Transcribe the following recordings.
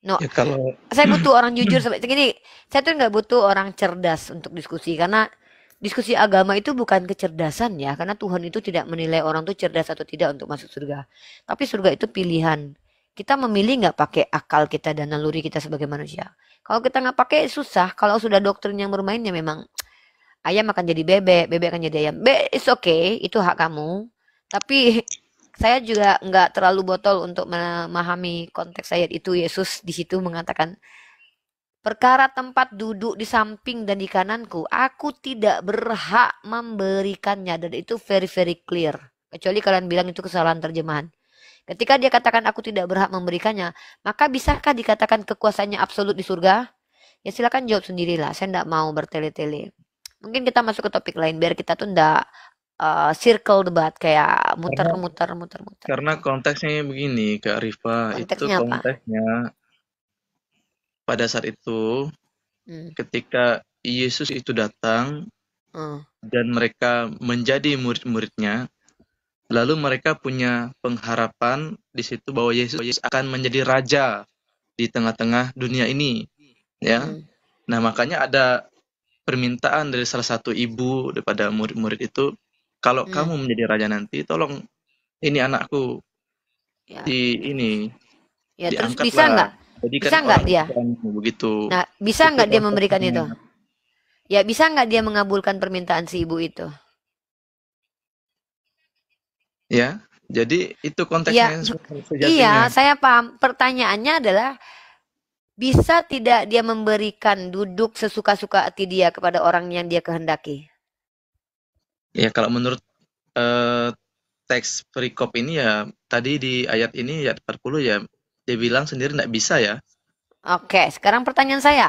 No, Ya kalau saya butuh orang jujur seperti gini. Saya tuh nggak butuh orang cerdas untuk diskusi karena diskusi agama itu bukan kecerdasan ya, karena Tuhan itu tidak menilai orang tuh cerdas atau tidak untuk masuk surga. Tapi surga itu pilihan. Kita memilih nggak pakai akal kita dan naluri kita sebagai manusia. Kalau kita nggak pakai susah. Kalau sudah doktrin yang bermain ya memang ayam akan jadi bebek, bebek akan jadi ayam. It's okay, itu hak kamu. Tapi saya juga nggak terlalu botol untuk memahami konteks ayat itu. Yesus di situ mengatakan, perkara tempat duduk di samping dan di kananku, aku tidak berhak memberikannya. Dan itu very very clear. Kecuali kalian bilang itu kesalahan terjemahan. Ketika dia katakan aku tidak berhak memberikannya, maka bisakah dikatakan kekuasaannya absolut di surga? Ya silakan jawab sendirilah. Saya tidak mau bertele-tele. Mungkin kita masuk ke topik lain biar kita tuh ndak circle debat kayak karena muter-muter muter-muter. karena konteksnya begini Kak Rifa, itu Konteksnya apa? konteksnya pada saat itu Hmm. ketika Yesus itu datang Hmm. dan mereka menjadi murid-muridnya, lalu mereka punya pengharapan di situ bahwa Yesus akan menjadi raja di tengah-tengah dunia ini, ya. Hmm. Nah, makanya ada permintaan dari salah satu ibu daripada murid-murid itu, kalau Hmm. kamu menjadi raja nanti, tolong ini anakku Ya, di ini ya terus bisa diangkatlah, nggak? Bisa jadikan nggak orang dia? Islam begitu. Nah, bisa Itu nggak dia memberikan konteksnya. itu? Ya, bisa nggak dia mengabulkan permintaan si ibu itu? Ya, jadi itu Iya, konteksnya iya, sejatinya. saya paham. Pertanyaannya adalah, bisa tidak dia memberikan duduk sesuka-suka hati dia kepada orang yang dia kehendaki? Ya, kalau menurut eh, teks perikop ini ya, tadi di ayat ini, ayat 40 ya, dia bilang sendiri nggak bisa ya. Oke, sekarang pertanyaan saya.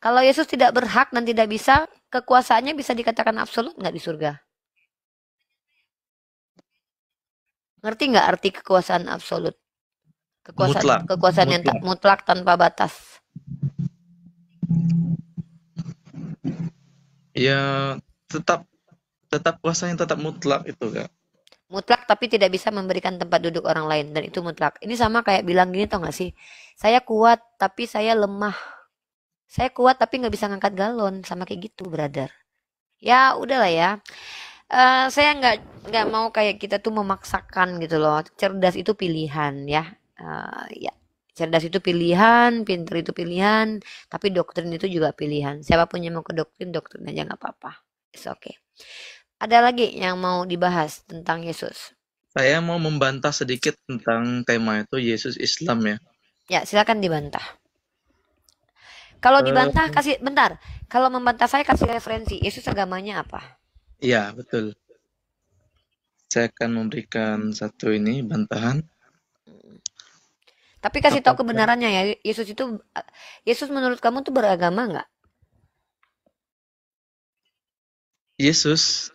Kalau Yesus tidak berhak dan tidak bisa, kekuasaannya bisa dikatakan absolut nggak di surga? Ngerti nggak arti kekuasaan absolut? Kekuasaan Mutlak, kekuasaan yang tak mutlak. mutlak tanpa batas. Ya, tetap tetap kuasanya tetap mutlak itu, Kak. Mutlak tapi tidak bisa memberikan tempat duduk orang lain dan itu mutlak. Ini sama kayak bilang gini tau gak sih? Saya kuat tapi saya lemah. Saya kuat tapi nggak bisa ngangkat galon sama kayak gitu, brother. Ya udahlah ya. Saya nggak mau kayak kita tuh memaksakan gitu loh. Cerdas itu pilihan ya. Ya, cerdas itu pilihan, pinter itu pilihan, tapi doktrin itu juga pilihan. Siapapun yang mau ke doktrin, doktrin aja nggak apa-apa. It's okay. Ada lagi yang mau dibahas tentang Yesus? Saya mau membantah sedikit tentang tema itu Yesus Islam ya. Ya, silakan dibantah. Kalau dibantah Eh, kasih bentar. Kalau membantah saya kasih referensi. Yesus agamanya apa? iya, betul. Saya akan memberikan satu ini bantahan. Tapi kasih tahu Apakah kebenarannya ya. Yesus menurut kamu tuh beragama nggak? Yesus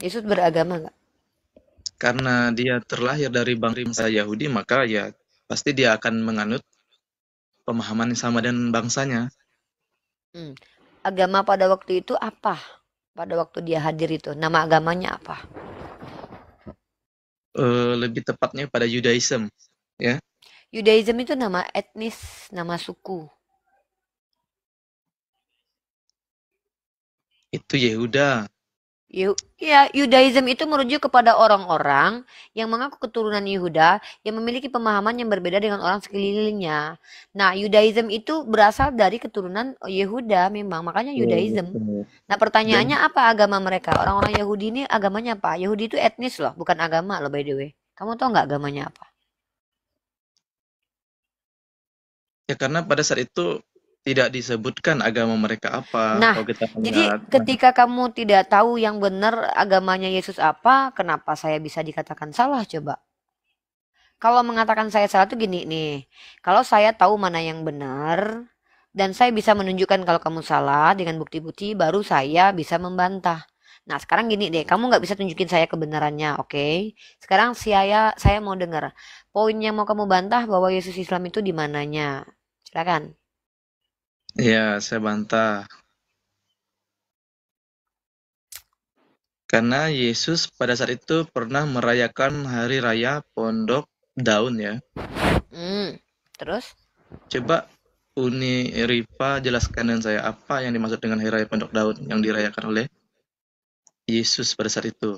Yesus beragama nggak? karena dia terlahir dari bangsa Yahudi, maka ya pasti dia akan menganut pemahaman yang sama dengan bangsanya. Hmm. Agama pada waktu itu apa? Pada waktu dia hadir itu, nama agamanya apa? Lebih tepatnya pada Judaism, ya. Yudaism itu nama etnis, nama suku. Itu Yehuda. Ya, Yudaism itu merujuk kepada orang-orang yang mengaku keturunan Yehuda yang memiliki pemahaman yang berbeda dengan orang sekelilingnya. Nah, Yudaism itu berasal dari keturunan Yehuda memang, makanya Betul, Yudaism. betul. Nah, Dan pertanyaannya apa agama mereka? Orang-orang Yahudi ini agamanya apa? Yahudi itu etnis loh, bukan agama loh by the way. Kamu tahu nggak agamanya apa? ya karena pada saat itu tidak disebutkan agama mereka apa. Nah, Kalau kita jadi melihat, nah, ketika kamu tidak tahu yang benar agamanya Yesus apa, kenapa saya bisa dikatakan salah coba? Kalau mengatakan saya salah tuh gini nih. Kalau saya tahu mana yang benar dan saya bisa menunjukkan kalau kamu salah dengan bukti-bukti, baru saya bisa membantah. Nah, sekarang gini deh, kamu nggak bisa tunjukin saya kebenarannya, oke? Sekarang saya mau dengar poin yang mau kamu bantah bahwa Yesus Islam itu di mananya. Silakan. ya saya bantah. Karena Yesus pada saat itu pernah merayakan hari raya Pondok Daun ya. Hmm, terus? Coba Uni Rifa jelaskan dengan saya apa yang dimaksud dengan Hari Raya Pondok Daun yang dirayakan oleh Yesus pada saat itu.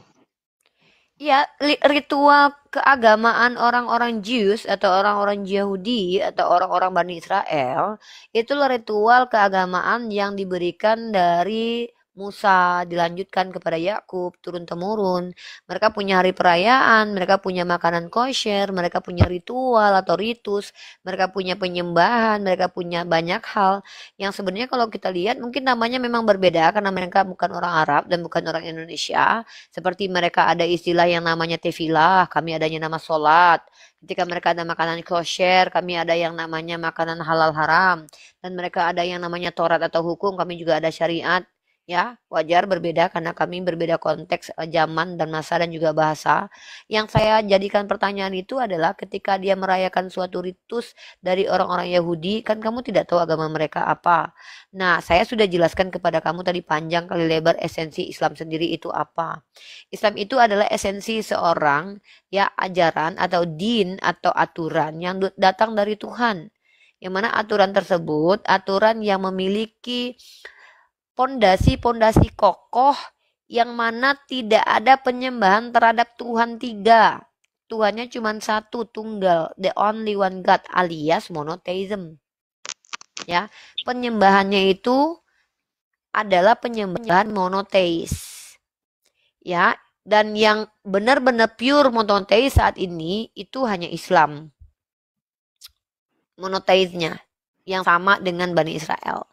Ya, ritual keagamaan orang-orang Jews atau orang-orang Yahudi atau orang-orang Bani Israel itulah ritual keagamaan yang diberikan dari Musa dilanjutkan kepada Yakub turun-temurun. Mereka punya hari perayaan, mereka punya makanan kosher, mereka punya ritual atau ritus, mereka punya penyembahan, mereka punya banyak hal yang sebenarnya kalau kita lihat mungkin namanya memang berbeda karena mereka bukan orang Arab dan bukan orang Indonesia. Seperti mereka ada istilah yang namanya tefilah, kami adanya nama sholat. Ketika mereka ada makanan kosher, kami ada yang namanya makanan halal haram. Dan mereka ada yang namanya Taurat atau hukum, kami juga ada syariat. Ya, wajar berbeda karena kami berbeda konteks zaman dan masa dan juga bahasa. Yang saya jadikan pertanyaan itu adalah ketika dia merayakan suatu ritus dari orang-orang Yahudi, kan kamu tidak tahu agama mereka apa. Nah, saya sudah jelaskan kepada kamu tadi panjang kali lebar esensi Islam sendiri itu apa. Islam itu adalah esensi seorang ya ajaran atau din atau aturan yang datang dari Tuhan. Yang mana aturan tersebut aturan yang memiliki pondasi-pondasi kokoh yang mana tidak ada penyembahan terhadap Tuhan tiga. Tuhannya cuma satu, tunggal, the only one God alias monotheism. Ya, penyembahannya itu adalah penyembahan monoteis. Ya, dan yang benar-benar pure monoteis saat ini itu hanya Islam. Monoteisnya yang sama dengan Bani Israel.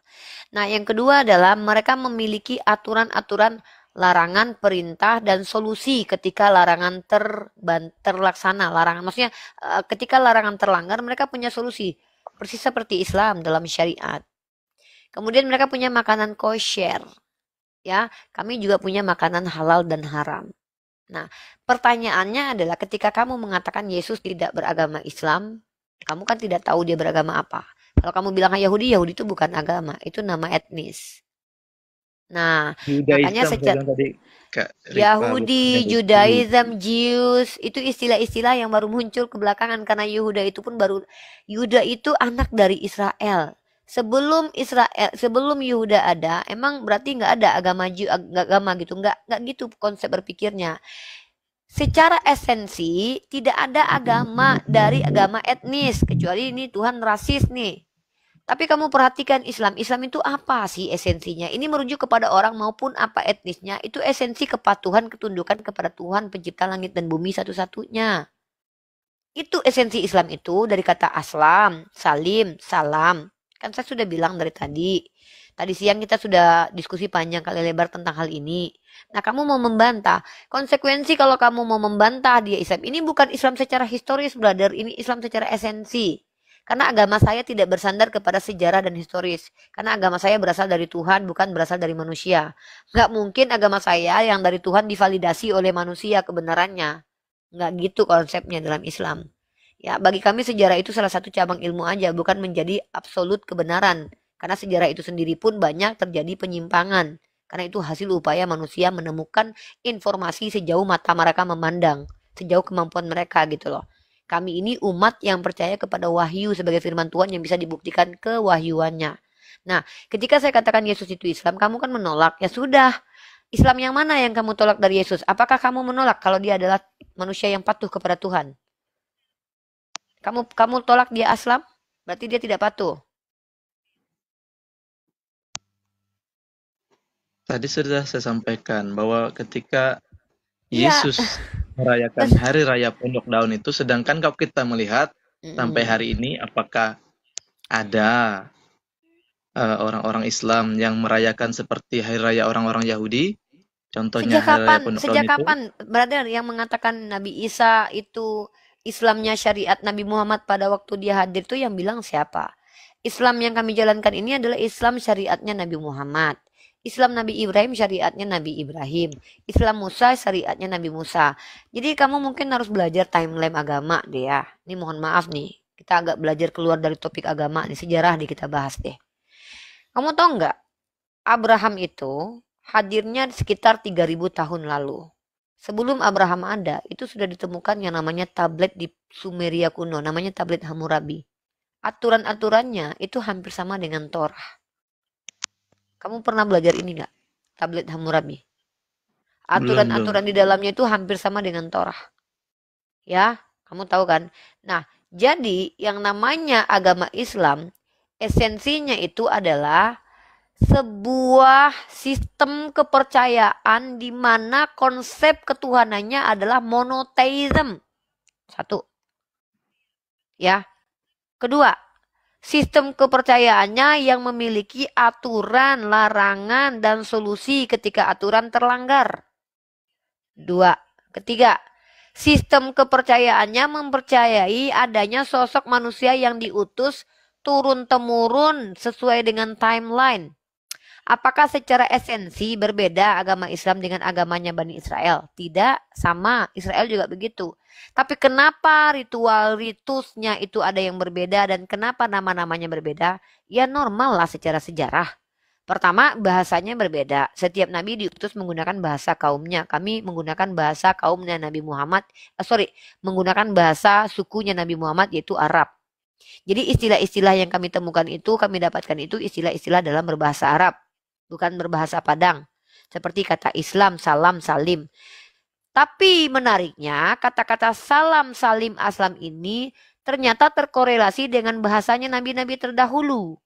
Nah, yang kedua adalah mereka memiliki aturan-aturan larangan, perintah, dan solusi ketika larangan terlaksana. Larangan maksudnya ketika larangan terlanggar, mereka punya solusi. Persis seperti Islam dalam syariat. Kemudian mereka punya makanan kosher. Ya, kami juga punya makanan halal dan haram. Nah, pertanyaannya adalah ketika kamu mengatakan Yesus tidak beragama Islam, kamu kan tidak tahu dia beragama apa. Kalau kamu bilang Yahudi, Yahudi itu bukan agama, itu nama etnis. Nah, makanya Judaism saya sejak bilang tadi, Kak Rifa, bukannya Yahudi, Jews. Judaism, Jews, itu istilah-istilah yang baru muncul ke belakangan karena Yehuda itu pun baru Yuda itu anak dari Israel. Sebelum Yehuda ada, emang berarti nggak ada agama gitu, nggak gitu konsep berpikirnya. Secara esensi tidak ada agama dari agama etnis kecuali ini Tuhan rasis nih. Tapi kamu perhatikan Islam. Islam itu apa sih esensinya? Ini merujuk kepada orang maupun apa etnisnya. Itu esensi kepatuhan, ketundukan kepada Tuhan pencipta langit dan bumi satu-satunya. Itu esensi Islam itu dari kata aslam, salim, salam. Kan saya sudah bilang dari tadi. Tadi siang kita sudah diskusi panjang kali lebar tentang hal ini. Nah, kamu mau membantah. Konsekuensi kalau kamu mau membantah dia Islam. Ini bukan Islam secara historis, brother. Ini Islam secara esensi. Karena agama saya tidak bersandar kepada sejarah dan historis. Karena agama saya berasal dari Tuhan, bukan berasal dari manusia. Nggak mungkin agama saya yang dari Tuhan divalidasi oleh manusia kebenarannya. Nggak gitu konsepnya dalam Islam. Ya, bagi kami sejarah itu salah satu cabang ilmu aja, bukan menjadi absolut kebenaran. Karena sejarah itu sendiri pun banyak terjadi penyimpangan. Karena itu hasil upaya manusia menemukan informasi sejauh mata mereka memandang. Sejauh kemampuan mereka gitu loh. Kami ini umat yang percaya kepada wahyu sebagai firman Tuhan yang bisa dibuktikan kewahyuannya. Nah, ketika saya katakan Yesus itu Islam, kamu kan menolak. Ya sudah, Islam yang mana yang kamu tolak dari Yesus? Apakah kamu menolak kalau dia adalah manusia yang patuh kepada Tuhan? Kamu tolak dia Islam? Berarti dia tidak patuh. Tadi sudah saya sampaikan bahwa ketika Iya. Yesus merayakan Terus, Hari Raya Pondok Daun itu, sedangkan kalau kita melihat sampai hari ini, apakah ada orang-orang Islam yang merayakan seperti Hari Raya orang-orang Yahudi? Contohnya sejak Hari Raya kapan? Pondok Daun Sejak itu. kapan, brother, yang mengatakan Nabi Isa itu Islamnya syariat Nabi Muhammad pada waktu dia hadir itu yang bilang siapa? Islam yang kami jalankan ini adalah Islam syariatnya Nabi Muhammad. Islam Nabi Ibrahim syariatnya Nabi Ibrahim. Islam Musa syariatnya Nabi Musa. Jadi kamu mungkin harus belajar timeline agama deh ya. Ini mohon maaf nih. Kita agak belajar keluar dari topik agama nih. Sejarah nih kita bahas deh. Kamu tahu nggak? Abraham itu hadirnya sekitar 3000 tahun lalu. Sebelum Abraham ada, itu sudah ditemukan yang namanya tablet di Sumeria kuno, namanya tablet Hammurabi. aturan-aturannya itu hampir sama dengan Torah. Kamu pernah belajar ini nggak? Tablet Hammurabi. Belum. Aturan-aturan di dalamnya itu hampir sama dengan Torah. Ya, kamu tahu kan? Nah, jadi yang namanya agama Islam, esensinya itu adalah sebuah sistem kepercayaan di mana konsep ketuhanannya adalah monotheism. Satu, ya. Kedua, sistem kepercayaannya yang memiliki aturan, larangan, dan solusi ketika aturan terlanggar. Dua. Ketiga, sistem kepercayaannya mempercayai adanya sosok manusia yang diutus turun-temurun sesuai dengan timeline. Apakah secara esensi berbeda agama Islam dengan agamanya Bani Israel? Tidak, sama. Israel juga begitu. Tapi kenapa ritual ritusnya itu ada yang berbeda dan kenapa nama-namanya berbeda? Ya normal lah secara sejarah. Pertama, bahasanya berbeda. Setiap nabi diutus menggunakan bahasa kaumnya. Kami menggunakan bahasa kaumnya Nabi Muhammad. Menggunakan bahasa sukunya Nabi Muhammad yaitu Arab. Jadi istilah-istilah yang kami temukan itu, kami dapatkan itu istilah-istilah dalam berbahasa Arab, bukan berbahasa Padang. Seperti kata Islam, salam, salim. Tapi menariknya, kata-kata salam, salim, aslam ini ternyata terkorelasi dengan bahasanya nabi-nabi terdahulu.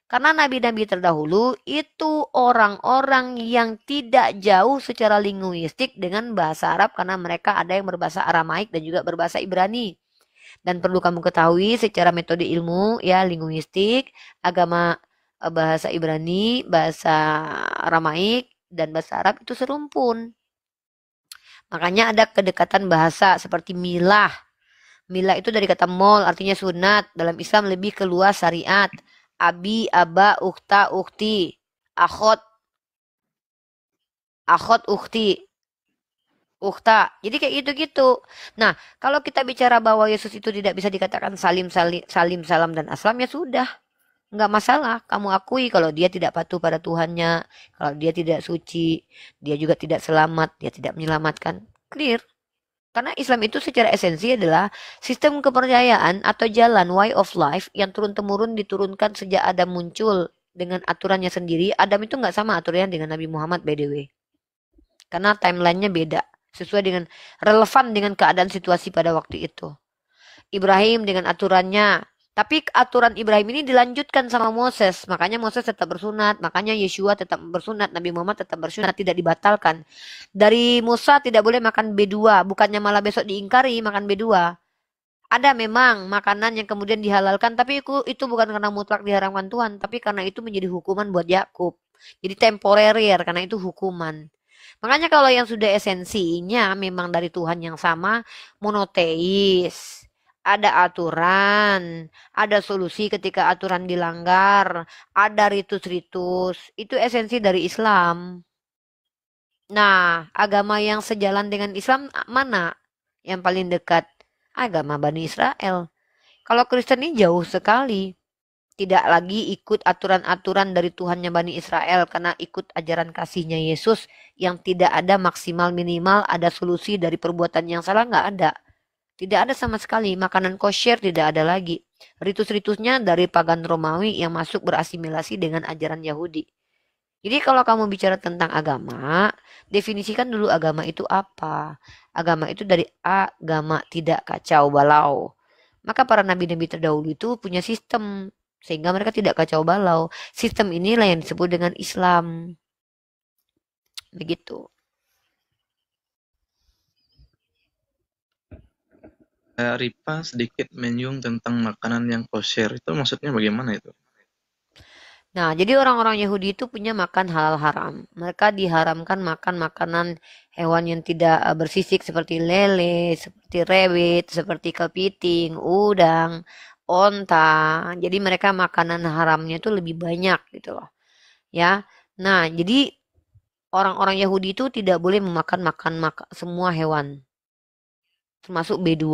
Karena nabi-nabi terdahulu itu orang-orang yang tidak jauh secara linguistik dengan bahasa Arab karena mereka ada yang berbahasa Aramaik dan juga berbahasa Ibrani. Dan perlu kamu ketahui secara metode ilmu ya linguistik, agama bahasa Ibrani, bahasa Aramaik dan bahasa Arab itu serumpun. Makanya ada kedekatan bahasa seperti milah. Milah itu dari kata mol artinya sunat. Dalam Islam lebih ke luas syariat. Abi, aba, ukhta, ukhti. Akhot, akhot, ukhti. Ukhta. Jadi kayak gitu-gitu. Nah, kalau kita bicara bahwa Yesus itu tidak bisa dikatakan salim, salim, salam, dan aslam, ya sudah. Nggak masalah. Kamu akui kalau dia tidak patuh pada Tuhannya. Kalau dia tidak suci. Dia juga tidak selamat. Dia tidak menyelamatkan. Clear. Karena Islam itu secara esensi adalah sistem kepercayaan atau jalan way of life yang turun-temurun diturunkan sejak Adam muncul dengan aturannya sendiri. Adam itu nggak sama aturannya dengan Nabi Muhammad by the way. Karena timelinenya beda. Sesuai dengan relevan dengan keadaan situasi pada waktu itu. Ibrahim dengan aturannya. Tapi aturan Ibrahim ini dilanjutkan sama Moses. Makanya Moses tetap bersunat. Makanya Yeshua tetap bersunat. Nabi Muhammad tetap bersunat. Tidak dibatalkan. Dari Musa tidak boleh makan B2. Bukannya malah besok diingkari makan B2. Ada memang makanan yang kemudian dihalalkan. Tapi itu bukan karena mutlak diharamkan Tuhan. Tapi karena itu menjadi hukuman buat Yakub. Jadi temporer karena itu hukuman. Makanya kalau yang sudah esensinya memang dari Tuhan yang sama, monoteis, ada aturan, ada solusi ketika aturan dilanggar, ada ritus-ritus, itu esensi dari Islam. Nah, agama yang sejalan dengan Islam mana yang paling dekat? Agama Bani Israel. Kalau Kristen ini jauh sekali. Tidak lagi ikut aturan-aturan dari Tuhannya Bani Israel karena ikut ajaran kasihnya Yesus yang tidak ada maksimal minimal ada solusi dari perbuatan yang salah nggak ada. Tidak ada sama sekali makanan kosher tidak ada lagi. Ritus-ritusnya dari pagan Romawi yang masuk berasimilasi dengan ajaran Yahudi. Jadi kalau kamu bicara tentang agama, definisikan dulu agama itu apa. Agama itu dari agama tidak kacau balau. Maka para nabi-nabi terdahulu itu punya sistem sehingga mereka tidak kacau balau. Sistem inilah yang disebut dengan Islam. Begitu. Ripa sedikit menyinggung tentang makanan yang kosher. Itu maksudnya bagaimana itu? Nah, jadi orang-orang Yahudi itu punya makan halal haram. Mereka diharamkan makan makanan hewan yang tidak bersisik seperti lele, seperti rewit, seperti kepiting, udang, onta. Jadi mereka makanan haramnya itu lebih banyak gitu loh. Ya. Nah, jadi orang-orang Yahudi itu tidak boleh memakan semua hewan. Termasuk B2.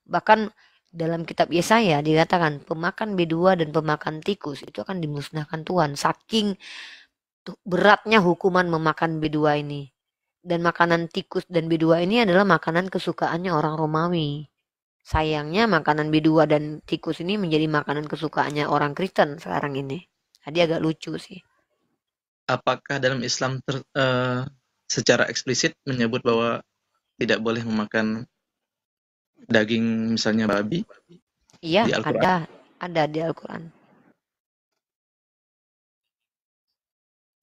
Bahkan dalam kitab Yesaya dikatakan pemakan B2 dan pemakan tikus itu akan dimusnahkan Tuhan. Saking beratnya hukuman memakan B2 ini. Dan makanan tikus dan B2 ini adalah makanan kesukaannya orang Romawi. Sayangnya makanan B2 dan tikus ini menjadi makanan kesukaannya orang Kristen sekarang ini. Jadi agak lucu sih. Apakah dalam Islam secara eksplisit menyebut bahwa tidak boleh memakan daging misalnya babi Iya, di Al-Quran? ada di Al-Quran.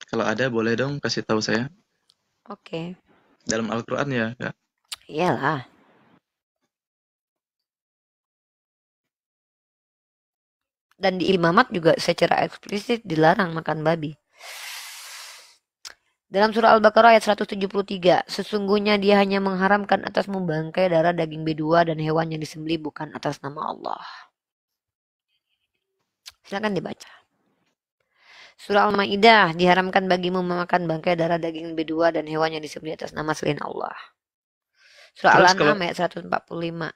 Kalau ada boleh dong kasih tahu saya. Oke, Dalam Al-Quran ya, Kak. iyalah. Dan di imamat juga secara eksplisit dilarang makan babi. Dalam surah Al-Baqarah ayat 173, sesungguhnya dia hanya mengharamkan atasmu bangkai darah daging B2 dan hewan yang disembelih bukan atas nama Allah. Silakan dibaca. Surah Al-Maidah, diharamkan bagimu memakan bangkai darah daging B2 dan hewan yang disembelih atas nama selain Allah. Surah Terus Al-An'am ayat 145.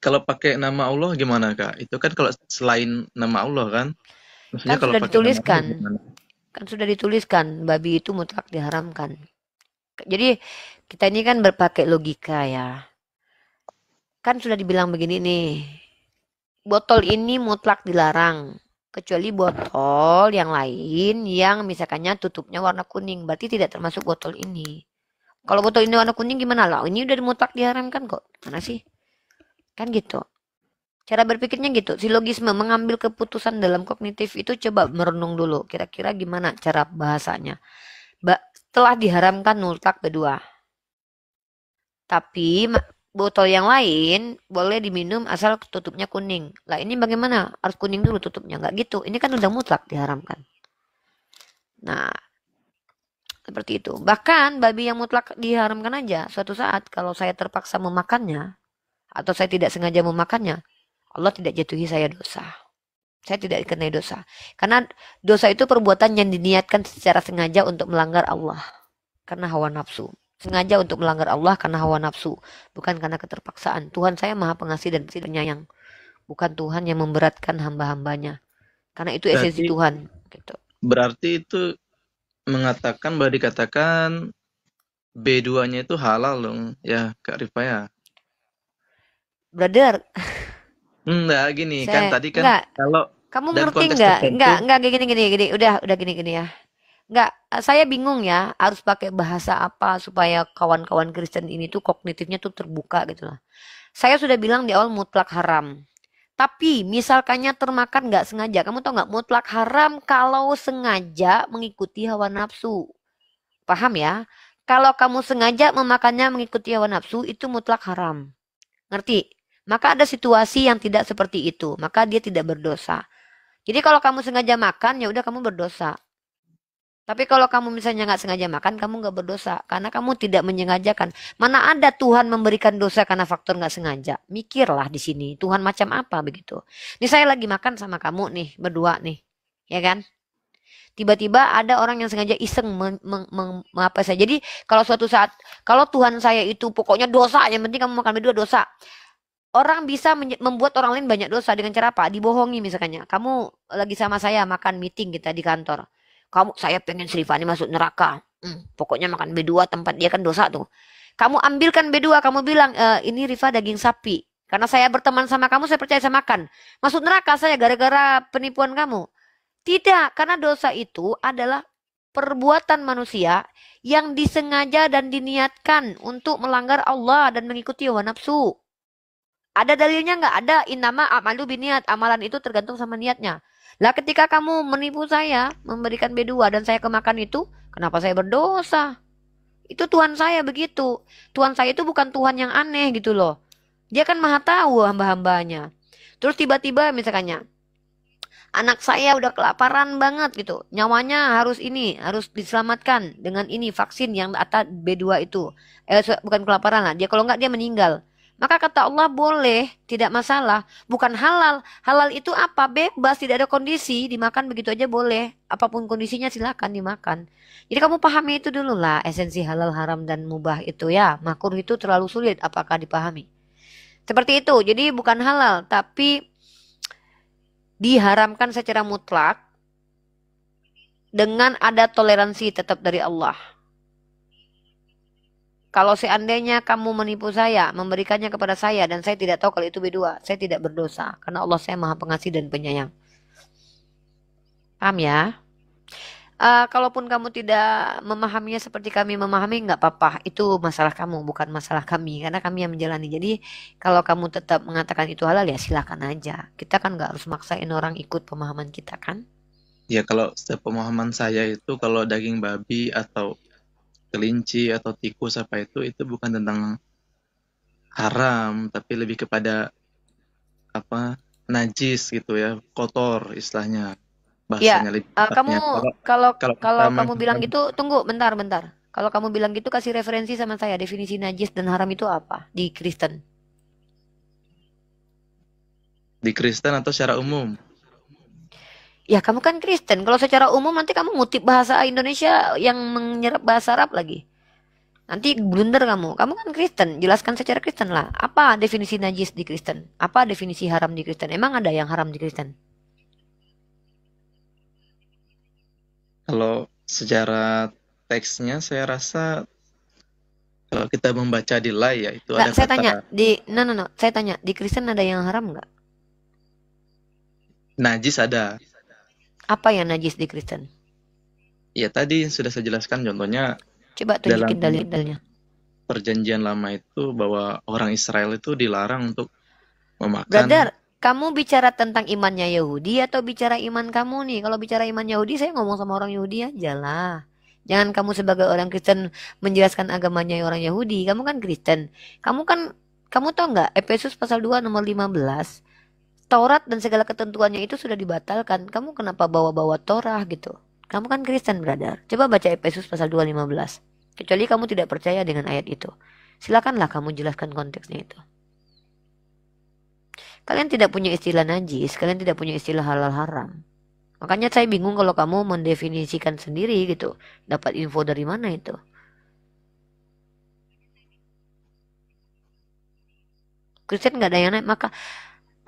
kalau pakai nama Allah gimana, Kak? Itu kan kalau selain nama Allah kan? Maksudnya Kan kalau sudah pakai nama Allah dituliskan, gimana? kan sudah dituliskan babi itu mutlak diharamkan. Jadi kita ini kan berpakai logika ya. Kan sudah dibilang begini nih, botol ini mutlak dilarang. Kecuali botol yang lain yang misalkannya tutupnya warna kuning. Berarti tidak termasuk botol ini. Kalau botol ini warna kuning gimana lah? Ini udah mutlak diharamkan kok. Mana sih? Kan gitu. Cara berpikirnya gitu. Silogisme mengambil keputusan dalam kognitif itu coba merenung dulu. Kira-kira gimana cara bahasanya. Telah diharamkan mutlak kedua. Tapi botol yang lain boleh diminum asal tutupnya kuning. Lah ini bagaimana? Harus kuning dulu tutupnya. Nggak gitu. Ini kan udah mutlak diharamkan. Nah, seperti itu. Bahkan babi yang mutlak diharamkan aja. Suatu saat kalau saya terpaksa memakannya, atau saya tidak sengaja memakannya, Allah tidak jatuhi saya dosa. Saya tidak dikenai dosa. Karena dosa itu perbuatan yang diniatkan secara sengaja untuk melanggar Allah. Karena hawa nafsu. Sengaja untuk melanggar Allah karena hawa nafsu. Bukan karena keterpaksaan. Tuhan saya maha pengasih dan penyayang. Bukan Tuhan yang memberatkan hamba-hambanya. Karena itu esensi Berarti Tuhan. Gitu. berarti itu mengatakan bahwa dikatakan B2-nya itu halal dong ya, Kak Rifa ya. Brother, Enggak, gini kan saya tadi kan enggak. kalau Kamu dalam ngerti konteks enggak? tertentu Enggak gini. Udah gini ya. Enggak, saya bingung ya, harus pakai bahasa apa supaya kawan-kawan Kristen ini tuh kognitifnya tuh terbuka gitu lah. Saya sudah bilang di awal mutlak haram. Tapi misalkannya termakan nggak sengaja, kamu tahu nggak mutlak haram kalau sengaja mengikuti hawa nafsu. Paham ya? Kalau kamu sengaja memakannya mengikuti hawa nafsu itu mutlak haram. Ngerti? Maka ada situasi yang tidak seperti itu, maka dia tidak berdosa. Jadi kalau kamu sengaja makan, ya udah kamu berdosa. Tapi kalau kamu misalnya nggak sengaja makan, kamu nggak berdosa. Karena kamu tidak menyengajakan. Mana ada Tuhan memberikan dosa karena faktor nggak sengaja. Mikirlah di sini. Tuhan macam apa begitu. Ini saya lagi makan sama kamu nih, berdua nih. Ya kan? Tiba-tiba ada orang yang sengaja iseng apa saya. Jadi kalau suatu saat, kalau Tuhan saya itu pokoknya dosa, yang penting kamu makan berdua dosa. Orang bisa membuat orang lain banyak dosa dengan cara apa? Dibohongi misalnya. Kamu lagi sama saya makan meeting kita di kantor. Saya pengen Srifani masuk neraka. Pokoknya makan B2 tempat dia kan dosa tuh. Kamu ambilkan B2, kamu bilang ini Rifa daging sapi. Karena saya berteman sama kamu, saya percaya saya makan. Masuk neraka saya gara-gara penipuan kamu. Tidak, karena dosa itu adalah perbuatan manusia yang disengaja dan diniatkan untuk melanggar Allah dan mengikuti hawa nafsu. Ada dalilnya nggak? Ada. Innama amalu biniat. Amalan itu tergantung sama niatnya. Lah ketika kamu menipu saya, memberikan B2 dan saya kemakan itu, kenapa saya berdosa? Itu Tuhan saya begitu. Tuhan saya itu bukan Tuhan yang aneh gitu loh. Dia kan maha tahu hamba-hambanya. Terus tiba-tiba misalkannya, anak saya udah kelaparan banget gitu. Nyawanya harus ini, harus diselamatkan dengan ini vaksin yang atas B2 itu. Bukan kelaparan lah. Dia kalau nggak dia meninggal. Maka kata Allah boleh, tidak masalah. Bukan halal. Halal itu apa? Bebas, tidak ada kondisi. Dimakan begitu aja boleh. Apapun kondisinya silakan dimakan. Jadi kamu pahami itu dulu lah. Esensi halal, haram, dan mubah itu ya. Makruh itu terlalu sulit. Apakah dipahami? Seperti itu. Jadi bukan halal. Tapi diharamkan secara mutlak. Dengan ada toleransi tetap dari Allah. Kalau seandainya kamu menipu saya, memberikannya kepada saya, dan saya tidak tahu kalau itu B2, saya tidak berdosa. Karena Allah saya maha pengasih dan penyayang. Paham ya? Kalaupun kamu tidak memahaminya seperti kami memahami, nggak apa-apa. Itu masalah kamu, bukan masalah kami. Karena kami yang menjalani. Jadi, kalau kamu tetap mengatakan itu halal, ya silakan aja. Kita kan nggak harus maksain orang ikut pemahaman kita kan? Ya kalau sepemahaman saya itu kalau daging babi atau kelinci atau tikus apa itu bukan tentang haram, tapi lebih kepada apa najis gitu ya, kotor istilahnya, Ya, bahasanya lebih kamu tepatnya. Kalau kalau kalau kita kalau kamu bilang mengharam gitu, tunggu bentar, bentar. Kalau kamu bilang gitu, kasih referensi sama saya. Definisi najis dan haram itu apa di Kristen? di Kristen atau secara umum, Ya, kamu kan Kristen. Kalau secara umum nanti kamu ngutip bahasa Indonesia yang menyerap bahasa Arab lagi. Nanti blunder kamu. Kamu kan Kristen. Jelaskan secara Kristen lah. Apa definisi najis di Kristen? Apa definisi haram di Kristen? Emang ada yang haram di Kristen? kalau secara teksnya saya rasa kalau kita membaca di lay ya itu Nggak, ada saya tanya. kata No, no, no. Saya tanya. Di Kristen ada yang haram nggak? najis ada. Apa yang najis di Kristen? Ya tadi sudah saya jelaskan contohnya Coba dalam tunjukin dalil-dalilnya. perjanjian lama itu bahwa orang Israel itu dilarang untuk Brother, memakan. kamu bicara tentang imannya Yahudi atau bicara iman kamu nih? Kalau bicara iman Yahudi, saya ngomong sama orang Yahudi aja lah. Jangan kamu sebagai orang Kristen menjelaskan agamanya orang Yahudi. Kamu kan Kristen. Kamu kan, kamu tahu nggak? Efesus pasal 2 nomor 15. Taurat dan segala ketentuannya itu sudah dibatalkan. Kamu kenapa bawa-bawa Torah gitu? Kamu kan Kristen, brother. Coba baca Efesus pasal 2 15. Kecuali kamu tidak percaya dengan ayat itu. Silakanlah kamu jelaskan konteksnya itu. Kalian tidak punya istilah najis, kalian tidak punya istilah halal haram. Makanya saya bingung kalau kamu mendefinisikan sendiri gitu. Dapat info dari mana itu? Kristen nggak ada yang naik, maka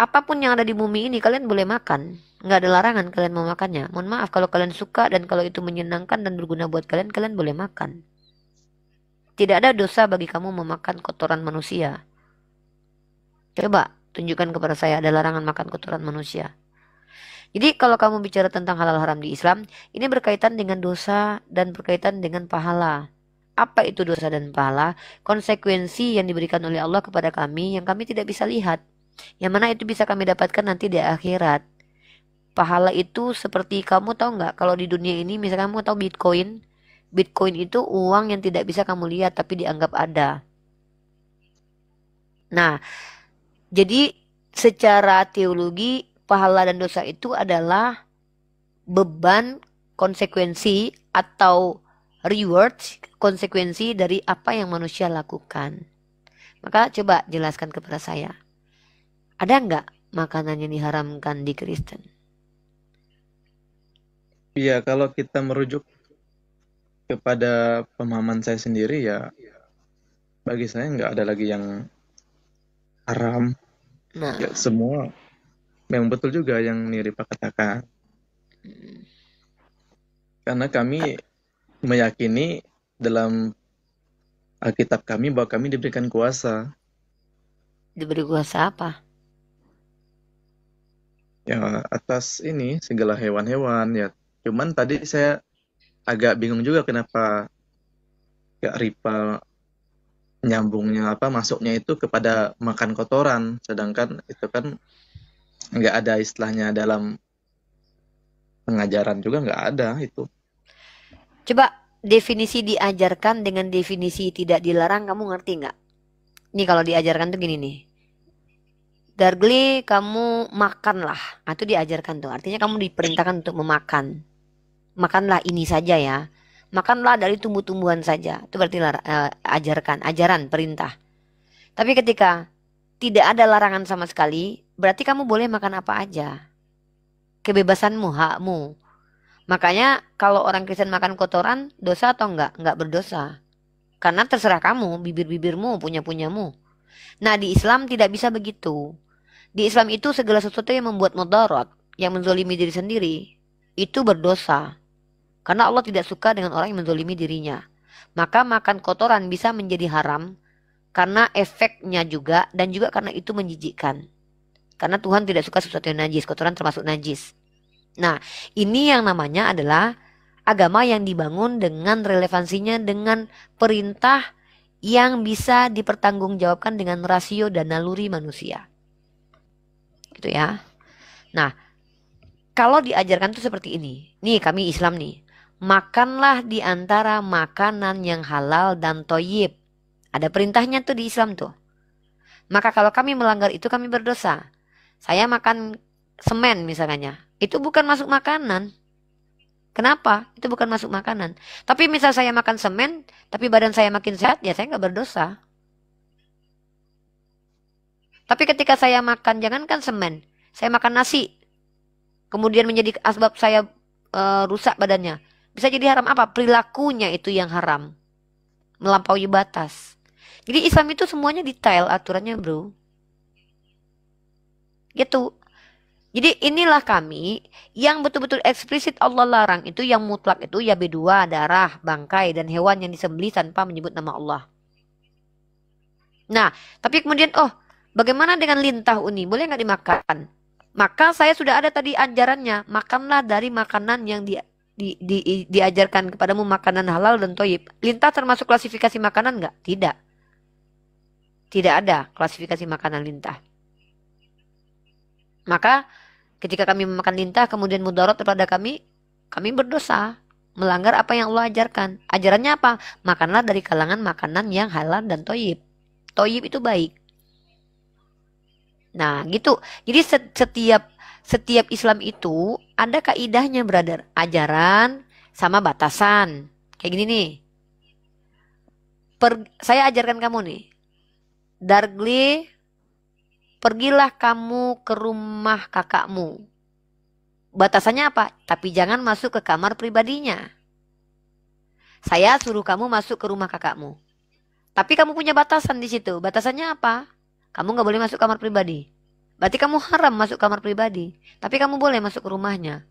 apapun yang ada di bumi ini kalian boleh makan. Nggak ada larangan kalian mau makannya. Mohon maaf kalau kalian suka dan kalau itu menyenangkan dan berguna buat kalian, kalian boleh makan. Tidak ada dosa bagi kamu memakan kotoran manusia. Coba tunjukkan kepada saya ada larangan makan kotoran manusia. Jadi kalau kamu bicara tentang halal haram di Islam, ini berkaitan dengan dosa dan berkaitan dengan pahala. Apa itu dosa dan pahala? Konsekuensi yang diberikan oleh Allah kepada kami yang kami tidak bisa lihat. Yang mana itu bisa kami dapatkan nanti di akhirat. Pahala itu seperti kamu tahu nggak? Kalau di dunia ini misalkan kamu tahu Bitcoin. Bitcoin itu uang yang tidak bisa kamu lihat tapi dianggap ada. Nah, jadi secara teologi pahala dan dosa itu adalah beban konsekuensi atau reward konsekuensi dari apa yang manusia lakukan. Maka coba jelaskan kepada saya. Ada nggak makanan yang diharamkan di Kristen? Iya, kalau kita merujuk kepada pemahaman saya sendiri ya bagi saya nggak ada lagi yang haram. Ya Nah, semua memang betul juga yang Niripa katakan. Karena kami meyakini dalam Alkitab kami bahwa kami diberikan kuasa diberi kuasa apa? ya atas ini segala hewan-hewan ya. Cuman tadi saya agak bingung juga kenapa Kak Ripa nyambungnya apa masuknya itu kepada makan kotoran, sedangkan itu kan nggak ada istilahnya dalam pengajaran juga nggak ada itu. Coba definisi diajarkan dengan definisi tidak dilarang, kamu ngerti nggak? Nih kalau diajarkan tuh gini nih. Dargli kamu makanlah. Nah, itu diajarkan tuh. Artinya kamu diperintahkan untuk memakan. Makanlah ini saja ya. Makanlah dari tumbuh-tumbuhan saja. Itu berarti ajarkan, ajaran, perintah. Tapi ketika tidak ada larangan sama sekali, berarti kamu boleh makan apa aja. Kebebasanmu, hakmu. Makanya kalau orang Kristen makan kotoran, dosa atau enggak? Enggak berdosa. Karena terserah kamu, bibir-bibirmu, punya-punyamu. Nah, di Islam tidak bisa begitu. Di Islam itu segala sesuatu yang membuat mudarat, yang menzolimi diri sendiri, itu berdosa. Karena Allah tidak suka dengan orang yang menzolimi dirinya. maka makan kotoran bisa menjadi haram karena efeknya juga dan juga karena itu menjijikkan. Karena Tuhan tidak suka sesuatu yang najis, kotoran termasuk najis. Nah, ini yang namanya adalah agama yang dibangun dengan relevansinya dengan perintah yang bisa dipertanggungjawabkan dengan rasio dan naluri manusia. Gitu ya. Nah, kalau diajarkan tuh seperti ini. Nih, kami Islam nih. Makanlah di antara makanan yang halal dan toyib. Ada perintahnya tuh di Islam tuh. Maka kalau kami melanggar itu kami berdosa. Saya makan semen misalnya. Itu bukan masuk makanan. Kenapa? Itu bukan masuk makanan. Tapi misal saya makan semen, tapi badan saya makin sehat, ya saya nggak berdosa. Tapi ketika saya makan, jangankan semen, saya makan nasi, kemudian menjadi asbab saya rusak badannya. Bisa jadi haram apa? Perilakunya itu yang haram. Melampaui batas. Jadi Islam itu semuanya detail aturannya, bro. Gitu. Jadi inilah kami yang betul-betul eksplisit Allah larang itu yang mutlak itu ya B2, darah, bangkai, dan hewan yang disembelih tanpa menyebut nama Allah. Nah, tapi kemudian bagaimana dengan lintah uni? Boleh nggak dimakan? Maka saya sudah ada tadi ajarannya, makanlah dari makanan yang diajarkan kepadamu makanan halal dan toyib. Lintah termasuk klasifikasi makanan nggak? Tidak. Tidak ada klasifikasi makanan lintah. Maka ketika kami memakan lintah kemudian mudarat kepada kami berdosa. Melanggar apa yang Allah ajarkan. Ajarannya apa? Makanlah dari kalangan makanan yang halal dan toyib. Toyib itu baik. Nah gitu. Jadi setiap Islam itu ada kaidahnya, brother. Ajaran sama batasan. Kayak gini nih. Saya ajarkan kamu nih. Dargli, pergilah kamu ke rumah kakakmu. Batasannya apa? Tapi jangan masuk ke kamar pribadinya. Saya suruh kamu masuk ke rumah kakakmu. Tapi kamu punya batasan di situ. Batasannya apa? Kamu nggak boleh masuk kamar pribadi. Berarti kamu haram masuk kamar pribadi. Tapi kamu boleh masuk ke rumahnya.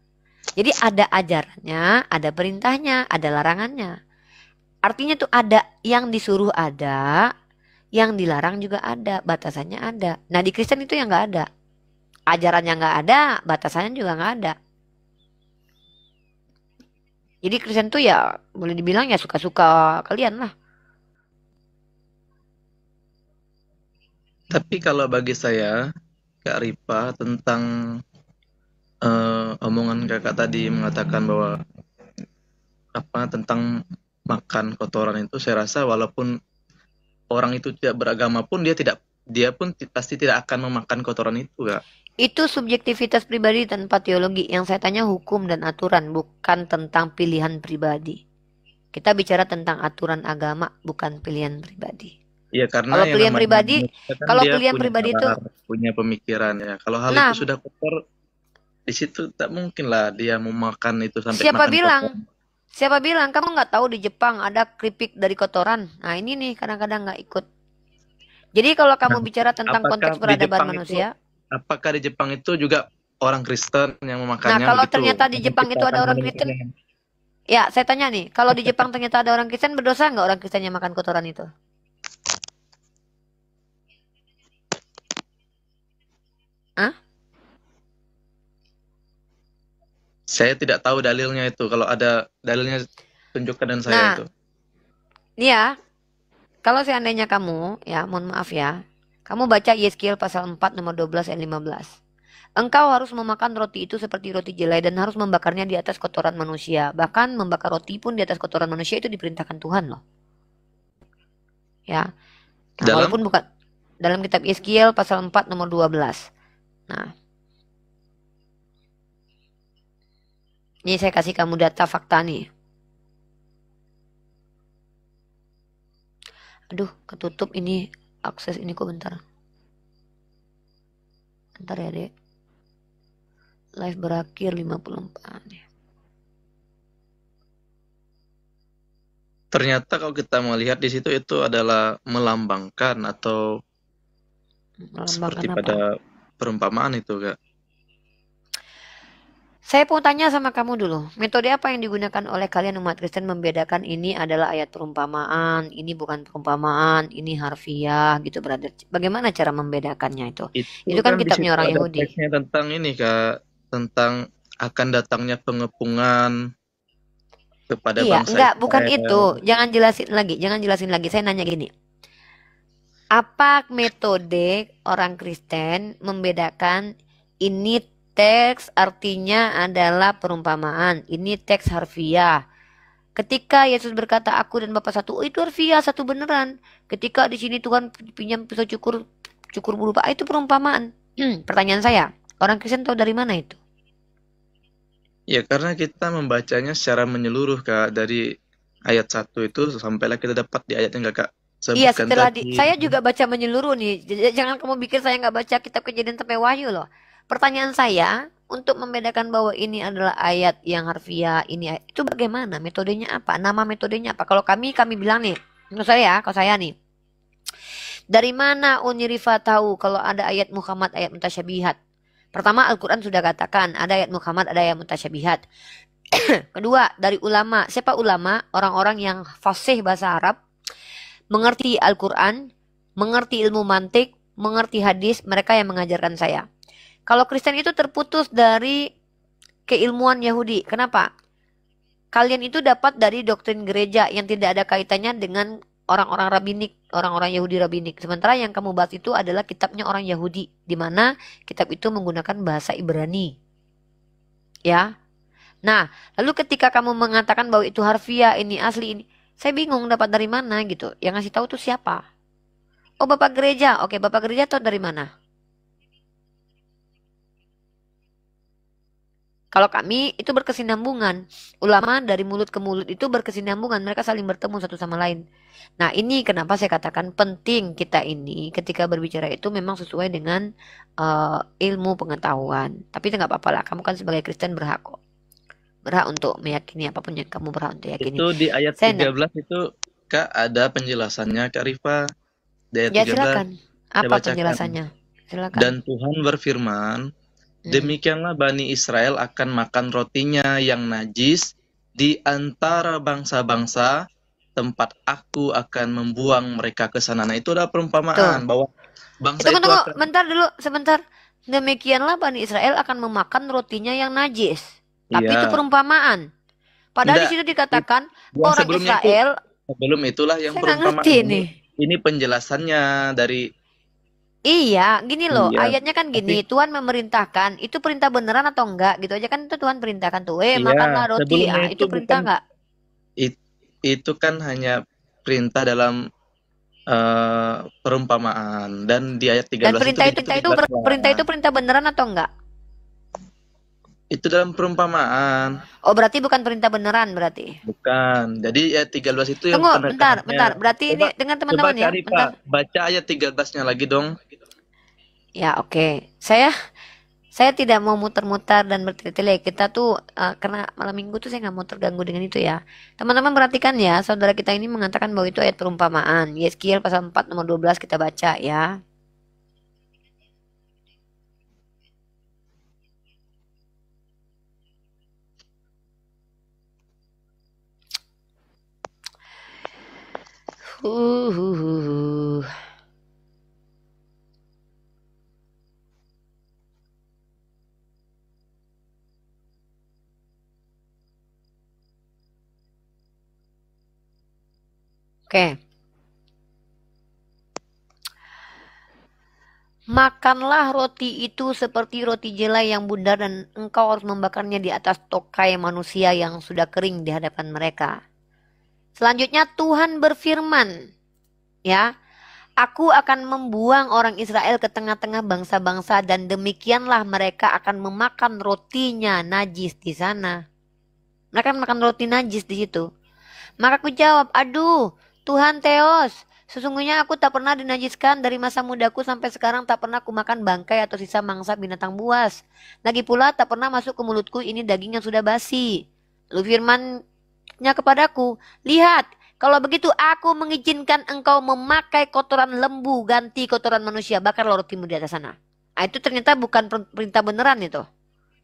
Jadi ada ajarannya, ada perintahnya, ada larangannya. Artinya tuh ada yang disuruh ada, yang dilarang juga ada, batasannya ada. Nah di Kristen itu yang nggak ada. Ajarannya nggak ada, batasannya juga nggak ada. Jadi Kristen tuh ya boleh dibilang ya suka-suka kalian lah. Tapi kalau bagi saya, Kak Ripa, tentang omongan kakak tadi mengatakan bahwa tentang makan kotoran itu, saya rasa walaupun orang itu tidak beragama pun dia pun pasti tidak akan memakan kotoran itu, Kak. Itu subjektivitas pribadi tanpa teologi. Yang saya tanya hukum dan aturan, bukan tentang pilihan pribadi. Kita bicara tentang aturan agama, bukan pilihan pribadi. Iya, karena kalau pilihan pribadi, kan kalau dia pilihan punya pribadi itu punya pemikiran ya. Kalau hal Nah, itu sudah kotor, di situ tak mungkin lah dia mau makan itu sampai siapa makan bilang? kotoran. Siapa bilang? Kamu nggak tahu di Jepang ada keripik dari kotoran? Nah ini nih kadang-kadang nggak ikut. Jadi kalau kamu Nah, bicara tentang apakah konteks di peradaban Jepang manusia, apakah di Jepang itu juga orang Kristen yang nah memakannya kalau begitu? ternyata di Karena Jepang kita itu ada akan orang menilai. Kristen, ya saya tanya nih, kalau di Jepang ternyata ada orang Kristen, berdosa nggak orang Kristen yang makan kotoran itu? Hah? Saya tidak tahu dalilnya itu. Kalau ada dalilnya tunjukkan dan saya Nah, itu. nih ya, kalau seandainya kamu, ya mohon maaf ya, kamu baca Yeskiel pasal 4 nomor 12 ayat 15. Engkau harus memakan roti itu seperti roti jelai dan harus membakarnya di atas kotoran manusia. Bahkan membakar roti pun di atas kotoran manusia itu diperintahkan Tuhan loh. Ya. Nah, Dalam walaupun bukan dalam kitab Yeskiel pasal 4 nomor 12. Nah, ini saya kasih kamu data fakta nih. Aduh, ketutup ini akses ini kok bentar. Bentar ya, Dek. Live berakhir 54 nih. ternyata kalau kita melihat di situ itu adalah melambangkan atau seperti Melambangkan apa? pada perumpamaan itu, Kak. Saya mau tanya sama kamu dulu, metode apa yang digunakan oleh kalian umat Kristen membedakan ini adalah ayat perumpamaan, ini bukan perumpamaan, ini harfiah gitu, brother. Bagaimana cara membedakannya itu? Itu Itu kan kan di kitabnya situ orang ada Yahudi. teksnya tentang ini Kak, tentang akan datangnya pengepungan kepada Iya, bangsa enggak, bukan itu. Israel. Jangan jelasin lagi, jangan jelasin lagi. Saya nanya gini, apa metode orang Kristen membedakan ini teks artinya adalah perumpamaan, ini teks harfiah. Ketika Yesus berkata aku dan Bapa satu, oh itu harfiah satu beneran. Ketika di sini Tuhan pinjam pisau cukur cukur bulu pak, itu perumpamaan. Pertanyaan saya, orang Kristen tahu dari mana itu? Ya karena kita membacanya secara menyeluruh Kak, dari ayat 1 itu sampailah kita dapat di ayat yang Kakak Iya, sebutkan setelah tadi. saya juga baca menyeluruh nih. Jangan kamu pikir saya nggak baca kitab Kejadian sampai Wahyu loh. Pertanyaan saya untuk membedakan bahwa ini adalah ayat yang harfiah, ini itu bagaimana? Metodenya apa? Nama metodenya apa? Kalau kami bilang nih, menurut saya, kalau saya nih, dari mana Unirifa tahu kalau ada ayat Muhammad, ayat mutasyabihat? Pertama, Al-Quran sudah katakan ada ayat Muhammad, ada ayat mutasyabihat. Kedua, dari ulama. Siapa ulama? Orang-orang yang fasih bahasa Arab, mengerti Al-Quran, mengerti ilmu mantik, mengerti hadis, mereka yang mengajarkan saya. Kalau Kristen itu terputus dari keilmuan Yahudi. Kenapa? Kalian itu dapat dari doktrin gereja yang tidak ada kaitannya dengan orang-orang rabinik, orang-orang Yahudi rabinik. Sementara yang kamu bahas itu adalah kitabnya orang Yahudi, di mana kitab itu menggunakan bahasa Ibrani. Ya. Nah, lalu ketika kamu mengatakan bahwa itu harfiah, ini asli, ini, saya bingung dapat dari mana gitu. Yang ngasih tahu tuh siapa? Oh, Bapak gereja. Oke, Bapak gereja tahu dari mana? Kalau kami itu berkesinambungan. Ulama dari mulut ke mulut itu berkesinambungan. Mereka saling bertemu satu sama lain. Nah, ini kenapa saya katakan penting kita ini ketika berbicara itu memang sesuai dengan ilmu pengetahuan. Tapi itu nggak apa-apa lah. Kamu kan sebagai Kristen berhak kok. Berhak untuk meyakini apapun yang kamu berhak untuk yakini. Itu di ayat Saya enggak. 13 itu Kak ada penjelasannya Kak Rifa. Di ayat Ya 13 silakan. saya Apa bacakan. penjelasannya? Silakan. Dan Tuhan berfirman, Mm. demikianlah Bani Israel akan makan rotinya yang najis di antara bangsa-bangsa, tempat aku akan membuang mereka ke sana. Nah, itu adalah perumpamaan Tuh. bahwa bangsa Tunggu, itu tunggu. akan, Bentar dulu, sebentar. Demikianlah Bani Israel akan memakan rotinya yang najis. Tapi itu iya, perumpamaan. Padahal di enggak, situ dikatakan yang orang sebelumnya itu, Israel. sebelum itulah yang Saya nggak ngerti perumpamaan ini. nih. Ini penjelasannya dari, Iya, gini loh. iya, Ayatnya kan tapi gini. Tuhan memerintahkan. Itu perintah beneran atau enggak gitu aja kan itu Tuhan perintahkan tuh. iya, Makanlah roti. sebelumnya Ah, itu itu perintah bukan, enggak? itu kan hanya perintah dalam perumpamaan, dan di ayat Dan 13 itu perintah itu perintah itu dijelaskan. perintah beneran atau enggak? Itu dalam perumpamaan, Oh, berarti bukan perintah beneran berarti. bukan. Jadi ayat 13 itu yang Tunggu, bentar, penekanannya. bentar. Berarti ini Coba dengan coba teman-teman ya. cari Bentar. Pak, baca ayat 13-nya lagi dong. Ya, oke. Saya tidak mau muter-muter dan bertele-tele. Kita tuh karena malam minggu tuh saya nggak mau terganggu dengan itu ya. Teman-teman perhatikan ya, saudara kita ini mengatakan bahwa itu ayat perumpamaan. Yeskiel pasal 4 nomor 12 kita baca ya. Huh, huh, huh, huh. Oke. Makanlah roti itu seperti roti jelai yang bundar dan engkau harus membakarnya di atas tokai manusia yang sudah kering di hadapan mereka. Selanjutnya Tuhan berfirman, ya, aku akan membuang orang Israel ke tengah-tengah bangsa-bangsa dan demikianlah mereka akan memakan rotinya najis di sana. Mereka makan roti najis di situ. Maka aku jawab, aduh, Tuhan Theos, sesungguhnya aku tak pernah dinajiskan dari masa mudaku sampai sekarang tak pernah aku makan bangkai atau sisa mangsa binatang buas. Lagi pula tak pernah masuk ke mulutku ini daging yang sudah basi. Lalu firman-Nya kepadaku, lihat, kalau begitu aku mengizinkan engkau memakai kotoran lembu ganti kotoran manusia, bakarlah rotimu di atas sana. Nah, itu ternyata bukan perintah beneran itu.